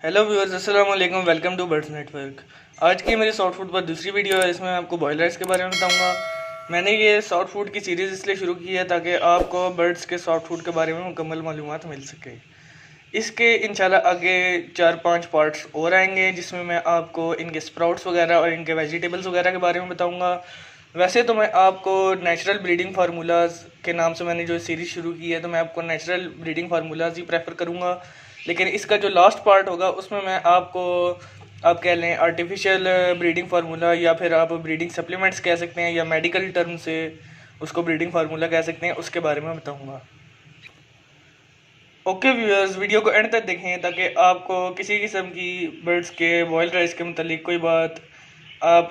Hello viewers, अस्सलाम वालेकुम। Welcome to Birds Network. आज की मेरी शॉर्ट फूड पर दूसरी वीडियो है। इसमें मैं आपको बॉयल राइस के बारे में बताऊंगा। मैंने ये शॉर्ट फूड की सीरीज़ इसलिए शुरू की है ताकि आपको बर्ड्स के शॉर्ट फूड के बारे में मुकम्मल मालूमात मिल सके। इसके इंशाल्लाह आगे 4-5 पार्ट्स और आएंगे जिसमें मैं आपको इनके स्प्राउट्स वगैरह और इनके वेजिटेबल्स वगैरह के बारे में बताऊँगा। वैसे तो मैं आपको नेचुरल ब्रीडिंग फार्मूलाज के नाम से मैंने जो सीरीज़ शुरू की है, तो मैं आपको नेचुरल ब्रीडिंग फार्मूलाज ही प्रेफर करूँगा। लेकिन इसका जो लास्ट पार्ट होगा उसमें मैं आपको, आप कह लें आर्टिफिशियल ब्रीडिंग फार्मूला, या फिर आप ब्रीडिंग सप्लीमेंट्स कह सकते हैं, या मेडिकल टर्म से उसको ब्रीडिंग फार्मूला कह सकते हैं, उसके बारे में बताऊँगा। ओके व्यूअर्स, वीडियो को एंड तक देखें ताकि आपको किसी किस्म की बर्ड्स के बॉयल राइस के मतलब कोई बात आप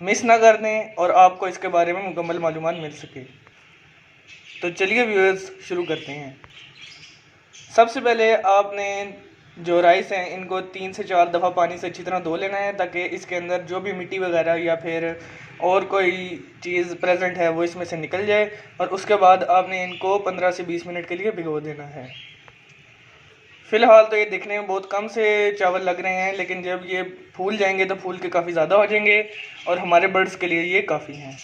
मिस ना कर दें और आपको इसके बारे में मुकम्मल मालूमात मिल सके। तो चलिए व्यूअर्स, शुरू करते हैं। सबसे पहले आपने जो राइस हैं इनको 3 से 4 दफ़ा पानी से अच्छी तरह धो लेना है ताकि इसके अंदर जो भी मिट्टी वगैरह या फिर और कोई चीज़ प्रेजेंट है वो इसमें से निकल जाए। और उसके बाद आपने इनको 15 से 20 मिनट के लिए भिगो देना है। फ़िलहाल तो ये दिखने में बहुत कम से चावल लग रहे हैं, लेकिन जब ये फूल जाएंगे तो फूल के काफ़ी ज़्यादा हो जाएंगे और हमारे बर्ड्स के लिए ये काफ़ी हैं।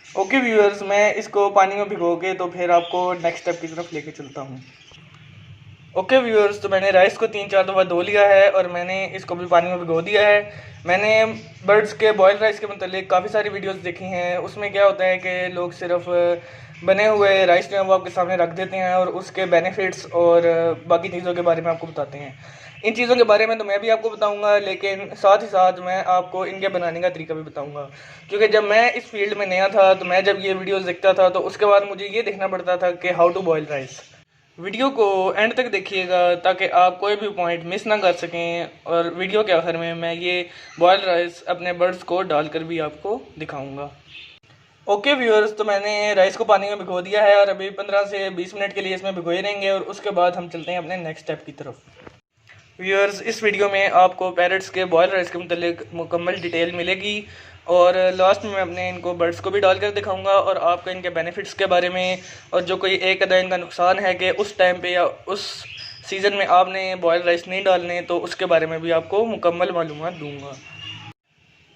ओके व्यूअर्स, मैं इसको पानी में भिगो के तो फिर आपको नेक्स्ट स्टेप की तरफ लेके चलता हूँ। ओके व्यूअर्स, तो मैंने राइस को 3-4 दफ़ा धो लिया है और मैंने इसको भी पानी में भिगो दिया है। मैंने बर्ड्स के बॉयल राइस के मतलब काफ़ी सारी वीडियोस देखी हैं। उसमें क्या होता है कि लोग सिर्फ बने हुए राइस जो है वो आपके सामने रख देते हैं और उसके बेनिफिट्स और बाकी चीज़ों के बारे में आपको बताते हैं। इन चीज़ों के बारे में तो मैं भी आपको बताऊंगा, लेकिन साथ ही साथ मैं आपको इनके बनाने का तरीका भी बताऊंगा। क्योंकि जब मैं इस फील्ड में नया था तो मैं जब ये वीडियोस देखता था तो उसके बाद मुझे ये देखना पड़ता था कि how to boil rice. Video को एंड तक देखिएगा ताकि आप कोई भी पॉइंट मिस ना कर सकें। और वीडियो के आखिर में मैं ये बॉयल राइस अपने बर्ड्स को डालकर भी आपको दिखाऊंगा। ओके व्यूअर्स, तो मैंने राइस को पानी में भिगो दिया है और अभी 15 से 20 मिनट के लिए इसमें भिगोए रहेंगे और उसके बाद हम चलते हैं अपने नेक्स्ट स्टेप की तरफ। व्यूअर्स, इस वीडियो में आपको पैरट्स के बॉयल राइस के मतलब मुकम्मल डिटेल मिलेगी और लास्ट में मैं अपने इनको बर्ड्स को भी डालकर दिखाऊंगा और आपको इनके बेनिफिट्स के बारे में और जो कोई एक अदा इनका नुकसान है कि उस टाइम पे या उस सीज़न में आपने बॉयल राइस नहीं डालने, तो उसके बारे में भी आपको मुकम्मल मालूमात दूंगा।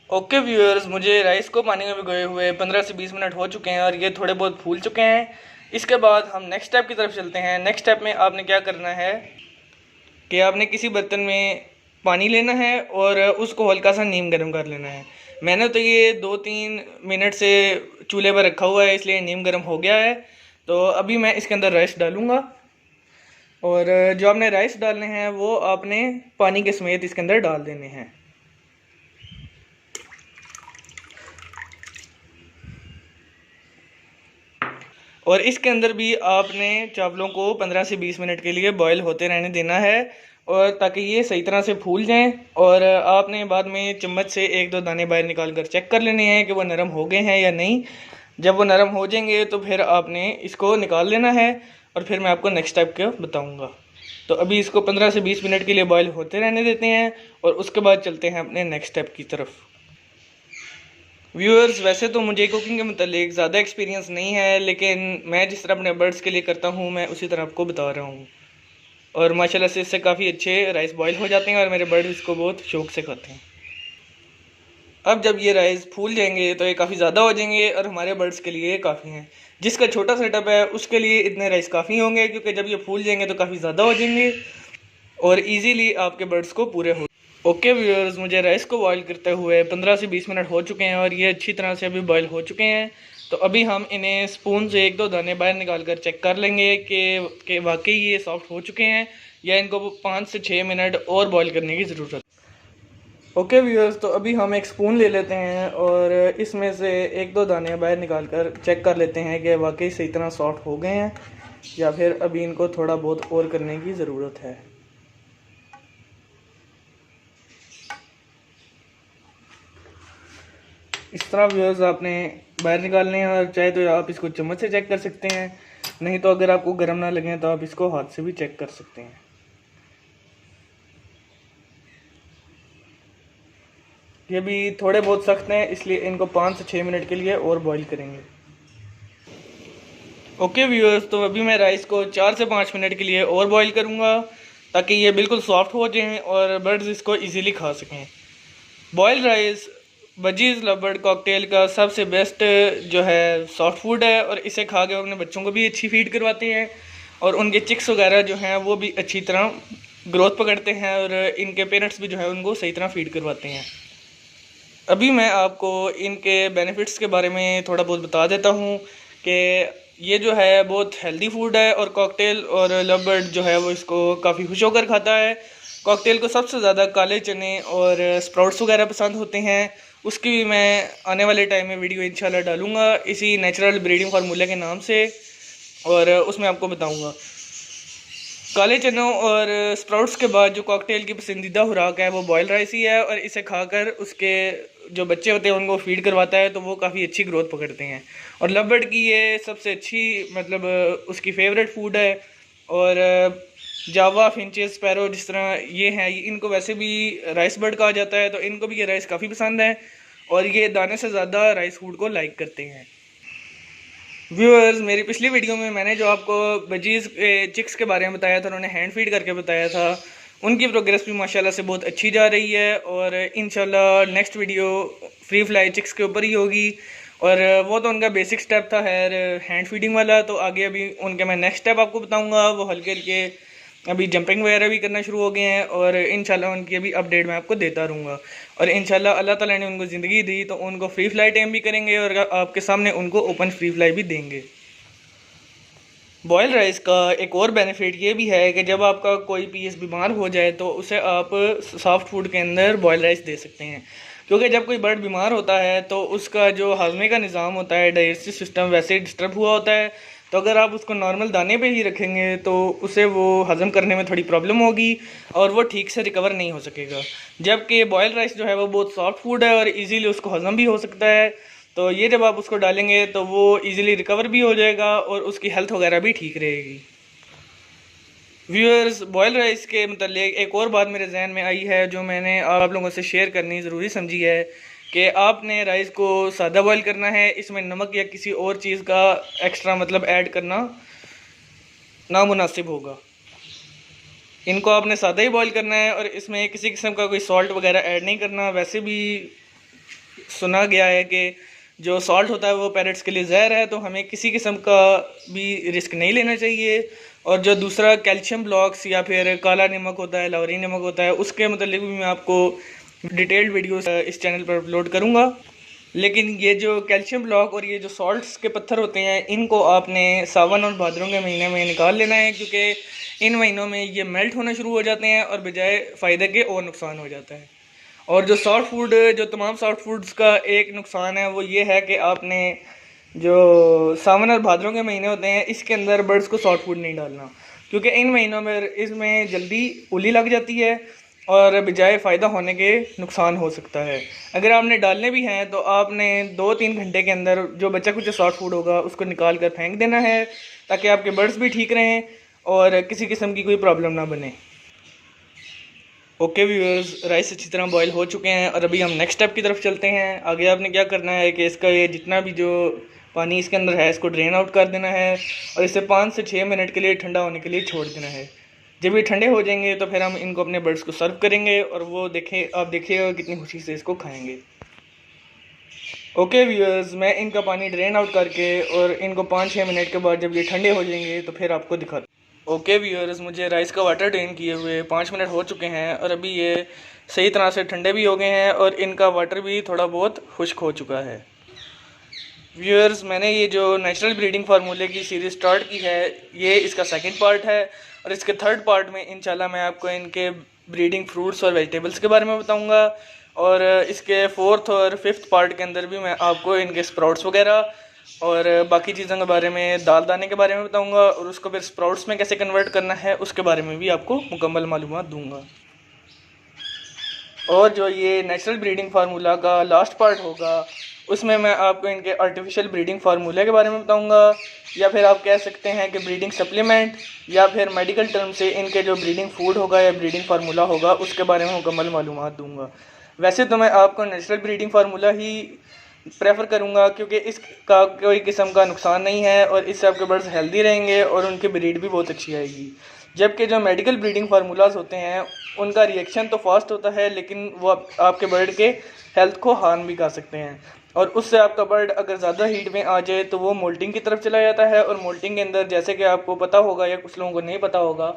ओके व्यूअर्स, मुझे राइस को पानी में भिगोए हुए 15 से 20 मिनट हो चुके हैं और ये थोड़े बहुत फूल चुके हैं। इसके बाद हम नेक्स्ट स्टेप की तरफ चलते हैं। नेक्स्ट स्टेप में आपने क्या करना है कि आपने किसी बर्तन में पानी लेना है और उसको हल्का सा नीम गर्म कर लेना है। मैंने तो ये 2-3 मिनट से चूल्हे पर रखा हुआ है, इसलिए नीम गर्म हो गया है। तो अभी मैं इसके अंदर राइस डालूँगा और जो आपने राइस डालने हैं वो आपने पानी के समेत इसके अंदर डाल देने हैं। और इसके अंदर भी आपने चावलों को 15 से 20 मिनट के लिए बॉयल होते रहने देना है और ताकि ये सही तरह से फूल जाएं। और आपने बाद में चम्मच से 1-2 दाने बाहर निकाल कर चेक कर लेने हैं कि वो नरम हो गए हैं या नहीं। जब वो नरम हो जाएंगे तो फिर आपने इसको निकाल लेना है और फिर मैं आपको नेक्स्ट स्टेप का बताऊँगा। तो अभी इसको 15 से 20 मिनट के लिए बॉयल होते रहने देते हैं और उसके बाद चलते हैं अपने नेक्स्ट स्टेप की तरफ। व्यूअर्स, वैसे तो मुझे कुकिंग के मतलब ज़्यादा एक्सपीरियंस नहीं है, लेकिन मैं जिस तरह अपने बर्ड्स के लिए करता हूँ मैं उसी तरह आपको बता रहा हूँ। और माशाल्लाह से इससे काफ़ी अच्छे राइस बॉयल हो जाते हैं और मेरे बर्ड्स इसको बहुत शौक से खाते हैं। अब जब ये राइस फूल जाएंगे तो ये काफ़ी ज़्यादा हो जाएंगे और हमारे बर्ड्स के लिए काफ़ी हैं। जिसका छोटा सेटअप है उसके लिए इतने राइस काफ़ी होंगे, क्योंकि जब ये फूल जाएंगे तो काफ़ी ज़्यादा हो जाएंगे और ईजीली आपके बर्ड्स को पूरे हो। ओके व्यूअर्स, मुझे राइस को बॉईल करते हुए 15 से 20 मिनट हो चुके हैं और ये अच्छी तरह से अभी बॉईल हो चुके हैं। तो अभी हम इन्हें स्पून से 1-2 दाने बाहर निकाल कर चेक कर लेंगे कि वाकई ये सॉफ्ट हो चुके हैं या इनको 5 से 6 मिनट और बॉईल करने की ज़रूरत है। ओके व्यूअर्स, तो अभी हम एक स्पून ले लेते हैं और इसमें से 1-2 दाने बाहर निकाल कर चेक कर लेते हैं कि वाकई सही तरह सॉफ्ट हो गए हैं या फिर अभी इनको थोड़ा बहुत और करने की ज़रूरत है। इस तरह व्यूअर्स आपने बाहर निकालने हैं और चाहे तो आप इसको चम्मच से चेक कर सकते हैं, नहीं तो अगर आपको गर्म ना लगे तो आप इसको हाथ से भी चेक कर सकते हैं। ये भी थोड़े बहुत सख्त हैं, इसलिए इनको 5 से 6 मिनट के लिए और बॉईल करेंगे। ओके व्यूअर्स, तो अभी मैं राइस को 4 से 5 मिनट के लिए और बॉईल करूँगा। ताकि ये बिल्कुल सॉफ्ट हो जाएं और बर्ड्स इसको इजीली खा सकें। Boiled rice budgies love cocktail का सबसे बेस्ट जो है सॉफ्ट फूड है, और इसे खा के अपने बच्चों को भी अच्छी फीड करवाते हैं और उनके चिक्स वगैरह जो हैं वो भी अच्छी तरह ग्रोथ पकड़ते हैं और इनके पेरेंट्स भी जो है उनको सही तरह फीड करवाते हैं। अभी मैं आपको इनके बेनिफिट्स के बारे में थोड़ा बहुत बता देता हूँ कि ये जो है बहुत हेल्दी फूड है, और कॉकटेल और लव बर्ड जो है वो इसको काफ़ी खुश होकर खाता है। कॉकटेल को सबसे ज़्यादा काले चने और स्प्राउट्स वगैरह पसंद होते हैं। उसकी भी मैं आने वाले टाइम में वीडियो इंशाल्लाह डालूँगा इसी नेचुरल ब्रीडिंग फार्मूला के नाम से, और उसमें आपको बताऊँगा। काले चनों और स्प्राउट्स के बाद जो कॉकटेल की पसंदीदा खुराक है वो बॉयल राइस ही है, और इसे खाकर उसके जो बच्चे होते हैं उनको फीड करवाता है तो वो काफ़ी अच्छी ग्रोथ पकड़ते हैं। और लव बर्ड की ये सबसे अच्छी मतलब उसकी फेवरेट फूड है। और जावा, फिंचेस, स्पैरो जिस तरह ये हैं, इनको वैसे भी राइस बर्ड कहा जाता है, तो इनको भी ये राइस काफ़ी पसंद है और ये दाने से ज़्यादा राइस फूड को लाइक करते हैं। व्यूअर्स, मेरी पिछली वीडियो में मैंने जो आपको बजीज़ के चिक्स के बारे में बताया था, उन्होंने हैंड फीड करके बताया था, उनकी प्रोग्रेस भी माशाल्लाह से बहुत अच्छी जा रही है। और इंशाल्लाह next video free fly chicks के ऊपर ही होगी। और वो तो उनका बेसिक स्टेप था हैंड फीडिंग वाला, तो आगे अभी उनके मैं नेक्स्ट स्टेप आपको बताऊंगा। वो हल्के हल्के अभी जंपिंग वगैरह भी करना शुरू हो गए हैं, और इंशाल्लाह उनकी अभी अपडेट मैं आपको देता रहूँगा। और इंशाल्लाह अल्लाह ताला ने उनको ज़िंदगी दी तो उनको फ्री फ्लाई टाइम भी करेंगे और आपके सामने उनको ओपन फ्री फ्लाई भी देंगे। बॉयल राइस का एक और बेनिफिट ये भी है कि जब आपका कोई पीस बीमार हो जाए तो उसे आप सॉफ्ट फूड के अंदर बॉयल राइस दे सकते हैं, क्योंकि जब कोई बर्ड बीमार होता है तो उसका जो हाजमे का निज़ाम होता है, डाइजेस्टिव सिस्टम वैसे ही डिस्टर्ब हुआ होता है। तो अगर आप उसको नॉर्मल दाने पे ही रखेंगे तो उसे वो हज़म करने में थोड़ी प्रॉब्लम होगी और वो ठीक से रिकवर नहीं हो सकेगा। जबकि बॉयल राइस जो है वो बहुत सॉफ्ट फूड है और इजीली उसको हज़म भी हो सकता है, तो ये जब आप उसको डालेंगे तो वो इजीली रिकवर भी हो जाएगा और उसकी हेल्थ वगैरह भी ठीक रहेगी। व्यूअर्स, बॉयल राइस के मतलब एक और बात मेरे जहन में आई है जो मैंने आप लोगों से शेयर करनी ज़रूरी समझी है कि आपने राइस को सादा बॉयल करना है, इसमें नमक या किसी और चीज़ का एक्स्ट्रा मतलब ऐड करना नामुनासिब होगा। इनको आपने सादा ही बॉयल करना है और इसमें किसी किस्म का कोई सॉल्ट वगैरह ऐड नहीं करना। वैसे भी सुना गया है कि जो सॉल्ट होता है वो पैरेट्स के लिए जहर है, तो हमें किसी किस्म का भी रिस्क नहीं लेना चाहिए। और जो दूसरा कैल्शियम ब्लॉक्स या फिर काला नमक होता है, लाहौरी नमक होता है, उसके मतलब भी मैं आपको डिटेल्ड वीडियोस इस चैनल पर अपलोड करूँगा। लेकिन ये जो कैल्शियम ब्लॉक और ये जो सॉल्ट्स के पत्थर होते हैं, इनको आपने सावन और भादरों के महीने में निकाल लेना है, क्योंकि इन महीनों में ये मेल्ट होना शुरू हो जाते हैं और बजाय फ़ायदे के और नुकसान हो जाता है। और जो सॉफ्ट फूड, जो तमाम सॉफ्ट फूड्स का एक नुकसान है वो ये है कि आपने जो सावन और भादरों के महीने होते हैं इसके अंदर बर्ड्स को सॉफ्ट फूड नहीं डालना, क्योंकि इन महीनों में इसमें जल्दी उली लग जाती है और बजाय फ़ायदा होने के नुकसान हो सकता है। अगर आपने डालने भी हैं तो आपने 2-3 घंटे के अंदर जो बचा कुछ सॉफ्ट फूड होगा उसको निकाल कर फेंक देना है, ताकि आपके बर्ड्स भी ठीक रहें और किसी किस्म की कोई प्रॉब्लम ना बने। ओके व्यूअर्स, राइस अच्छी तरह बॉयल हो चुके हैं और अभी हम नेक्स्ट स्टेप की तरफ चलते हैं। आगे आपने क्या करना है कि इसका ये जितना भी जो पानी इसके अंदर है इसको ड्रेन आउट कर देना है और इसे 5 से 6 मिनट के लिए ठंडा होने के लिए छोड़ देना है। जब ये ठंडे हो जाएंगे तो फिर हम इनको अपने बर्ड्स को सर्व करेंगे और वो आप देखिएगा कितनी खुशी से इसको खाएंगे। ओके व्यूअर्स, मैं इनका पानी ड्रेन आउट करके और इनको 5-6 मिनट के बाद जब ये ठंडे हो जाएंगे तो फिर आपको दिखाता। ओके व्यूअर्स, मुझे राइस का वाटर ड्रेन किए हुए 5 मिनट हो चुके हैं और अभी ये सही तरह से ठंडे भी हो गए हैं और इनका वाटर भी थोड़ा बहुत खुश्क हो चुका है। व्यूअर्स, मैंने ये जो नेचुरल ब्रीडिंग फार्मूले की सीरीज़ स्टार्ट की है, ये इसका सेकंड पार्ट है और इसके थर्ड पार्ट में इंशाल्लाह मैं आपको इनके ब्रीडिंग फ्रूट्स और वेजिटेबल्स के बारे में बताऊंगा। और इसके फोर्थ और फिफ्थ पार्ट के अंदर भी मैं आपको इनके स्प्राउट्स वगैरह और बाकी चीज़ों के बारे में, दाल दाने के बारे में बताऊंगा और उसको फिर स्प्राउट्स में कैसे कन्वर्ट करना है उसके बारे में भी आपको मुकम्मल मालूमात दूंगा। और जो ये नेचुरल ब्रीडिंग फार्मूला का लास्ट पार्ट होगा उसमें मैं आपको इनके आर्टिफिशियल ब्रीडिंग फार्मूले के बारे में बताऊंगा, या फिर आप कह सकते हैं कि ब्रीडिंग सप्लीमेंट, या फिर मेडिकल टर्म से इनके जो ब्रीडिंग फूड होगा या ब्रीडिंग फार्मूला होगा उसके बारे में मुकम्मल मालूमात दूंगा। वैसे तो मैं आपको नेचुरल ब्रीडिंग फार्मूला ही प्रेफर करूंगा, क्योंकि इसका कोई किस्म का नुकसान नहीं है और इससे आपके बर्ड्स हेल्दी रहेंगे और उनकी ब्रीड भी बहुत अच्छी आएगी। जबकि जो मेडिकल ब्रीडिंग फार्मूलाज होते हैं उनका रिएक्शन तो फास्ट होता है, लेकिन वो आपके बर्ड के हेल्थ को हार्म भी कर सकते हैं। और उससे आपका बर्ड अगर ज़्यादा हीट में आ जाए तो वो मोल्टिंग की तरफ चला जाता है। और मोल्टिंग के अंदर जैसे कि आपको पता होगा या कुछ लोगों को नहीं पता होगा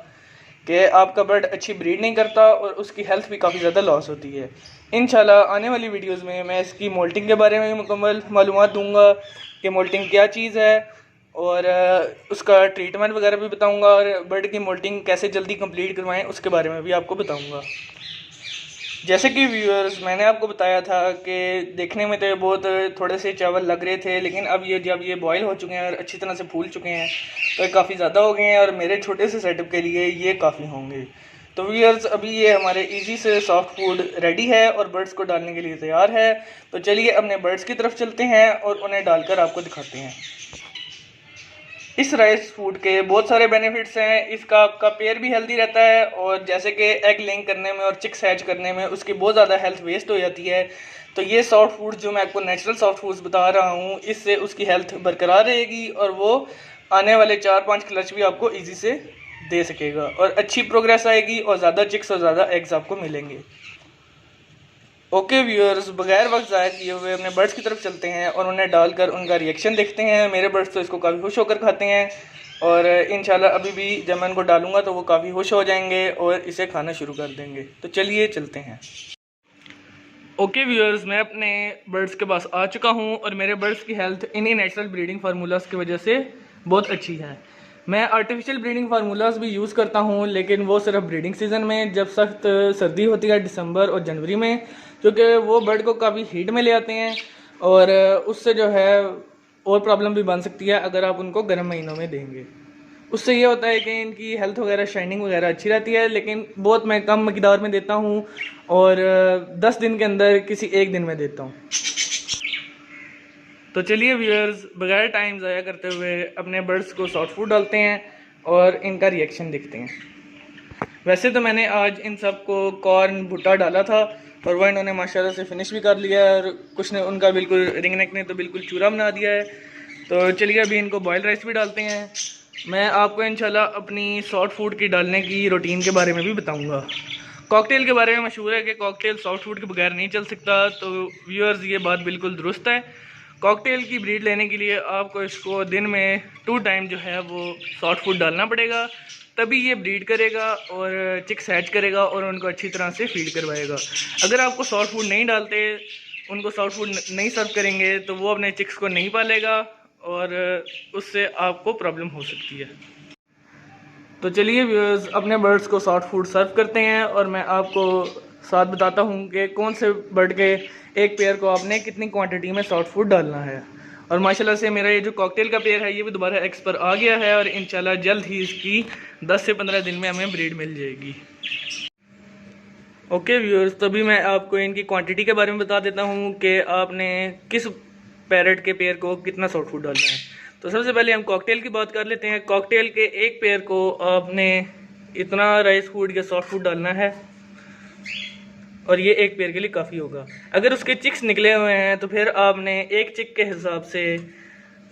कि आपका बर्ड अच्छी ब्रीड नहीं करता और उसकी हेल्थ भी काफ़ी ज़्यादा लॉस होती है। इंशाल्लाह आने वाली वीडियोस में मैं इसकी मोल्टिंग के बारे में मुकम्मल मालूमात दूंगा कि मोल्टिंग क्या चीज़ है, और उसका ट्रीटमेंट वगैरह भी बताऊंगा, और बर्ड की मोल्टिंग कैसे जल्दी कंप्लीट करवाएं उसके बारे में भी आपको बताऊंगा। जैसे कि व्यूअर्स, मैंने आपको बताया था कि देखने में तो ये बहुत थोड़े से चावल लग रहे थे, लेकिन अब ये जब ये बॉयल हो चुके हैं और अच्छी तरह से फूल चुके हैं तो ये काफ़ी ज़्यादा हो गए हैं, और मेरे छोटे से सेटअप के लिए ये काफ़ी होंगे। तो व्यूअर्स, अभी ये हमारे इजी से सॉफ्ट फूड रेडी है और बर्ड्स को डालने के लिए तैयार है। तो चलिए अपने बर्ड्स की तरफ चलते हैं और उन्हें डालकर आपको दिखाते हैं। इस राइस फूड के बहुत सारे बेनिफिट्स हैं। इसका आपका पेयर भी हेल्दी रहता है, और जैसे कि एग लेइंग करने में और चिक्स हैच करने में उसकी बहुत ज़्यादा हेल्थ वेस्ट हो जाती है। तो ये सॉफ्ट फूड जो मैं आपको नेचुरल सॉफ्ट फूड्स बता रहा हूँ, इससे उसकी हेल्थ बरकरार रहेगी और वो आने वाले 4-5 क्लच भी आपको ईजी से दे सकेगा, और अच्छी प्रोग्रेस आएगी और ज़्यादा चिक्स और ज़्यादा एग्स आपको मिलेंगे। ओके व्यूअर्स, बगैर वक्त ज़ाया किए हुए अपने बर्ड्स की तरफ चलते हैं और उन्हें डालकर उनका रिएक्शन देखते हैं। मेरे बर्ड्स तो इसको काफ़ी खुश होकर खाते हैं, और इंशाल्लाह अभी भी जब मैं उनको डालूंगा तो वो काफ़ी खुश हो जाएंगे और इसे खाना शुरू कर देंगे। तो चलिए चलते हैं। ओके व्यूअर्स, मैं अपने बर्ड्स के पास आ चुका हूँ और मेरे बर्ड्स की हेल्थ इन्हीं नेचुरल ब्रीडिंग फार्मूलाज की वजह से बहुत अच्छी है। मैं आर्टिफिशियल ब्रीडिंग फार्मूलाज भी यूज़ करता हूँ, लेकिन वो सिर्फ ब्रीडिंग सीज़न में, जब सख्त सर्दी होती है दिसंबर और जनवरी में, क्योंकि वो बर्ड को काफ़ी हीट में ले आते हैं और उससे जो है और प्रॉब्लम भी बन सकती है अगर आप उनको गर्म महीनों में देंगे। उससे ये होता है कि इनकी हेल्थ वगैरह शाइनिंग वगैरह अच्छी रहती है, लेकिन बहुत मैं कम मकदार में देता हूँ और 10 दिन के अंदर किसी एक दिन में देता हूँ। तो चलिए व्यूअर्स, बगैर टाइम ज़ाया करते हुए अपने बर्ड्स को सॉफ्ट फूड डालते हैं और इनका रिएक्शन देखते हैं। वैसे तो मैंने आज इन सब को कॉर्न भुट्टा डाला था और वह इन्होंने माशाल्लाह से फिनिश भी कर लिया है, और कुछ ने उनका बिल्कुल रिंग नेक ने तो बिल्कुल चूरा बना दिया है। तो चलिए अभी इनको बॉयल राइस भी डालते हैं। मैं आपको इंशाल्लाह अपनी सॉफ्ट फूड की डालने की रूटीन के बारे में भी बताऊँगा। कॉकटेल के बारे में मशहूर है कि कॉकटेल सॉफ्ट फूड के बगैर नहीं चल सकता, तो व्यूअर्स ये बात बिल्कुल दुरुस्त है। कॉकटेल की ब्रीड लेने के लिए आपको इसको दिन में 2 टाइम जो है वो सॉफ्ट फूड डालना पड़ेगा, तभी ये ब्रीड करेगा और चिक्स हैच करेगा और उनको अच्छी तरह से फीड करवाएगा। अगर आपको सॉफ्ट फूड नहीं डालते, उनको सॉफ्ट फूड नहीं सर्व करेंगे, तो वो अपने चिक्स को नहीं पालेगा और उससे आपको प्रॉब्लम हो सकती है। तो चलिए व्यूअर्स, अपने बर्ड्स को सॉफ्ट फूड सर्व करते हैं और मैं आपको साथ बताता हूँ कि कौन से बर्ड के एक पेयर को आपने कितनी क्वांटिटी में सॉफ्ट फूड डालना है। और माशाल्लाह से मेरा ये जो कॉकटेल का पेयर है ये भी दोबारा एक्स पर आ गया है, और इंशाल्लाह जल्द ही इसकी 10 से 15 दिन में हमें ब्रीड मिल जाएगी। ओके व्यूअर्स, तभी मैं आपको इनकी क्वांटिटी के बारे में बता देता हूँ कि आपने किस पैरेट के पेयर को कितना सॉफ्ट फूड डालना है। तो सबसे पहले हम कॉकटेल की बात कर लेते हैं। कॉकटेल के एक पेयर को आपने इतना राइस फूड या सॉफ्ट फूड डालना है, और ये एक पेयर के लिए काफ़ी होगा। अगर उसके चिक्स निकले हुए हैं तो फिर आपने एक चिक के हिसाब से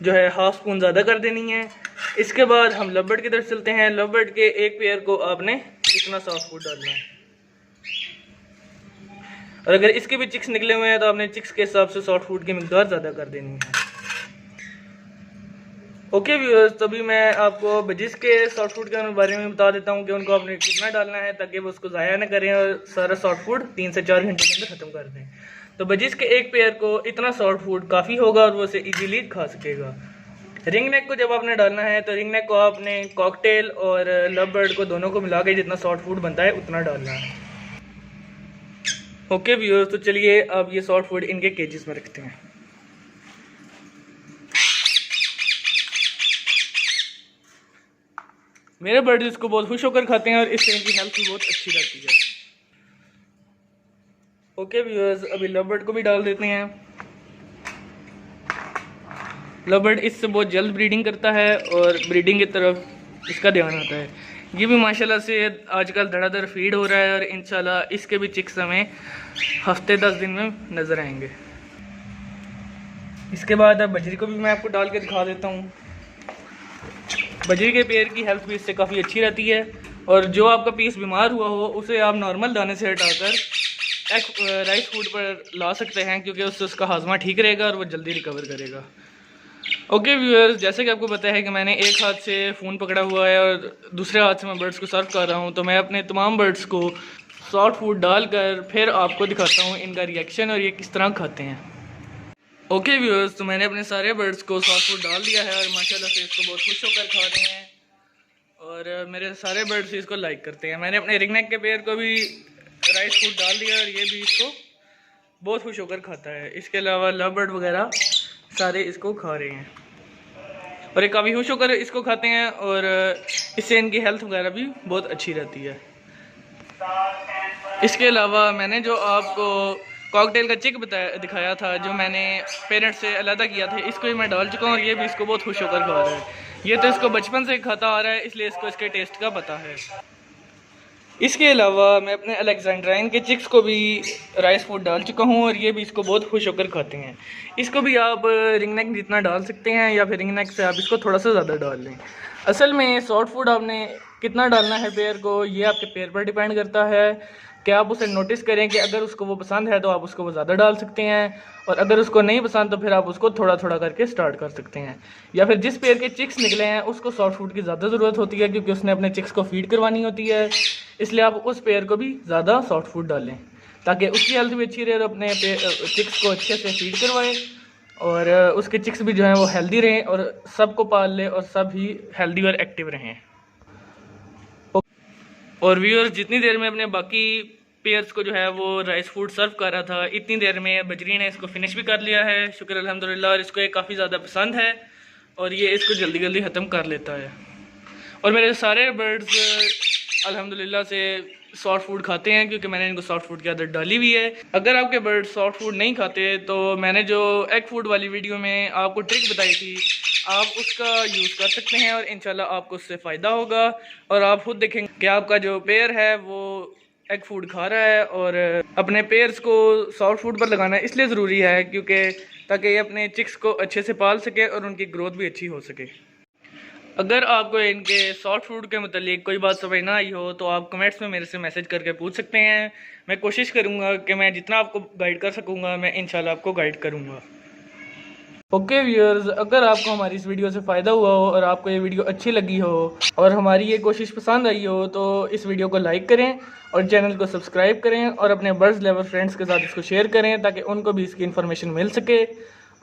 जो है हाफ स्पून ज़्यादा कर देनी है। इसके बाद हम लवबर्ड की तरफ चलते हैं। लवबर्ड के एक पेयर को आपने इतना सॉफ्ट फूड डालना है, और अगर इसके भी चिक्स निकले हुए हैं तो आपने चिक्स के हिसाब से सॉफ्ट फूड की मिकदार ज़्यादा कर देनी है। ओके व्यूअर्स, तभी मैं आपको बजिस के सॉफ्ट फूड के बारे में बता देता हूँ कि उनको आपने कितना डालना है ताकि वो उसको ज़ाया ना करें और सारा सॉफ्ट फूड 3 से 4 घंटे के अंदर ख़त्म कर दें। तो बजिस के एक पेयर को इतना सॉफ्ट फूड काफ़ी होगा और वो उसे ईजीली खा सकेगा। रिंग नेक को जब आपने डालना है तो रिंग नेक को आपने कॉकटेल और लवबर्ड को दोनों को मिला के जितना सॉफ्ट फूड बनता है उतना डालना है। ओके व्यूअर्स, तो चलिए अब ये सॉफ्ट फूड इनके केजेस में रखते हैं। मेरे बर्ड्स इसको बहुत खुश होकर खाते हैं और इससे इनकी हेल्थ भी बहुत अच्छी रहती है। ओके व्यूअर्स, अभी लवबर्ड को भी डाल देते हैं। लवबर्ड इससे बहुत जल्द ब्रीडिंग करता है और ब्रीडिंग की तरफ इसका ध्यान आता है। ये भी माशाल्लाह से आजकल धड़ाधड़ फीड हो रहा है और इंशाल्लाह इसके भी चिक्स हमें हफ्ते 10 दिन में नज़र आएंगे। इसके बाद अब बजरी को भी मैं आपको डाल के दिखा देता हूँ। बजरी के पेड़ की हेल्थ भी इससे काफ़ी अच्छी रहती है और जो आपका पीस बीमार हुआ हो उसे आप नॉर्मल दाने से हटाकर एक राइस फूड पर ला सकते हैं, क्योंकि उससे उसका हाजमा ठीक रहेगा और वो जल्दी रिकवर करेगा। ओके व्यूअर्स, जैसे कि आपको पता है कि मैंने एक हाथ से फ़ोन पकड़ा हुआ है और दूसरे हाथ से मैं बर्ड्स को सर्व कर रहा हूँ, तो मैं अपने तमाम बर्ड्स को सॉफ्ट फूड डालकर फिर आपको दिखाता हूँ इनका रिएक्शन और ये किस तरह खाते हैं। ओके व्यूअर्स, तो मैंने अपने सारे बर्ड्स को सॉफ्ट फूड डाल दिया है और माशाल्लाह से इसको बहुत खुश होकर खा रहे हैं और मेरे सारे बर्ड्स इसको लाइक करते हैं। मैंने अपने रिंगनेक के पेयर को भी राइस फूड डाल दिया और ये भी इसको बहुत खुश होकर खाता है। इसके अलावा लव बर्ड वगैरह सारे इसको खा रहे हैं और ये काफ़ी खुश होकर इसको खाते हैं और इससे इनकी हेल्थ वगैरह भी बहुत अच्छी रहती है। इसके अलावा मैंने जो आपको कॉकटेल का चिक दिखाया था, जो मैंने पेरेंट से अलग किया था, इसको भी मैं डाल चुका हूँ और ये भी इसको बहुत खुश होकर खा रहा है। ये तो इसको बचपन से खाता आ रहा है, इसलिए इसको इसके टेस्ट का पता है। इसके अलावा मैं अपने अलेक्जेंड्राइन के चिक्स को भी राइस फूड डाल चुका हूँ और ये भी इसको बहुत खुश होकर खाते हैं। इसको भी आप रिंग नेक जितना डाल सकते हैं या फिर रिंग नेक से आप इसको थोड़ा सा ज़्यादा डाल लें। असल में सॉफ्ट फूड आपने कितना डालना है पेयर को, ये आपके पेयर पर डिपेंड करता है कि आप उसे नोटिस करें कि अगर उसको वो पसंद है तो आप उसको वो ज़्यादा डाल सकते हैं और अगर उसको नहीं पसंद तो फिर आप उसको थोड़ा थोड़ा करके स्टार्ट कर सकते हैं। या फिर जिस पेयर के चिक्स निकले हैं उसको सॉफ्ट फूड की ज़्यादा ज़रूरत होती है, क्योंकि उसने अपने चिक्स को फीड करवानी होती है, इसलिए आप उस पेयर को भी ज़्यादा सॉफ्ट फूड डालें ताकि उसकी हेल्थ भी अच्छी रहे और अपने चिक्स को अच्छे से फीड करवाएं और उसके चिक्स भी जो हैं वो हेल्दी रहें और सबको पाल लें और सब ही हेल्दी और एक्टिव रहें। और व्यूअर्स, जितनी देर में अपने बाकी पेयर्स को जो है वो राइस फूड सर्व कर रहा था, इतनी देर में बजरी ने इसको फिनिश भी कर लिया है, शुक्र अल्हम्दुलिल्लाह। और इसको ये काफ़ी ज़्यादा पसंद है और ये इसको जल्दी जल्दी ख़त्म कर लेता है। और मेरे सारे बर्ड्स अल्हम्दुलिल्लाह से सॉफ्ट फूड खाते हैं, क्योंकि मैंने इनको सॉफ्ट फूड की आदत डाली हुई है। अगर आपके बर्ड सॉफ्ट फूड नहीं खाते तो मैंने जो एग फूड वाली वीडियो में आपको ट्रिक बताई थी, आप उसका यूज़ कर सकते हैं और इंशाल्लाह आपको उससे फ़ायदा होगा और आप खुद देखेंगे कि आपका जो पेयर है वो एग फूड खा रहा है। और अपने पेयर्स को सॉफ्ट फूड पर लगाना इसलिए ज़रूरी है क्योंकि ताकि ये अपने चिक्स को अच्छे से पाल सके और उनकी ग्रोथ भी अच्छी हो सके। अगर आपको इनके सॉफ्ट फूड के मतलब कोई बात समझ ना आई हो तो आप कमेंट्स में मेरे से मैसेज करके पूछ सकते हैं। मैं कोशिश करूंगा कि मैं जितना आपको गाइड कर सकूंगा मैं इंशाल्लाह आपको गाइड करूंगा। ओके व्यूअर्स, अगर आपको हमारी इस वीडियो से फ़ायदा हुआ हो और आपको ये वीडियो अच्छी लगी हो और हमारी ये कोशिश पसंद आई हो तो इस वीडियो को लाइक करें और चैनल को सब्सक्राइब करें और अपने बर्ड्स लवर फ्रेंड्स के साथ इसको शेयर करें ताकि उनको भी इसकी इन्फॉर्मेशन मिल सके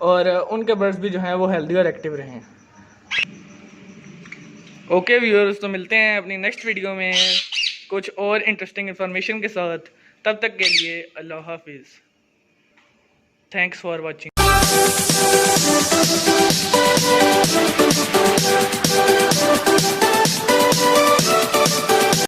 और उनके बर्ड्स भी जो हैं वो हेल्दी और एक्टिव रहें। ओके व्यूअर्स, तो मिलते हैं अपनी नेक्स्ट वीडियो में कुछ और इंटरेस्टिंग इन्फॉर्मेशन के साथ। तब तक के लिए अल्लाह हाफिज़। Thanks for watching.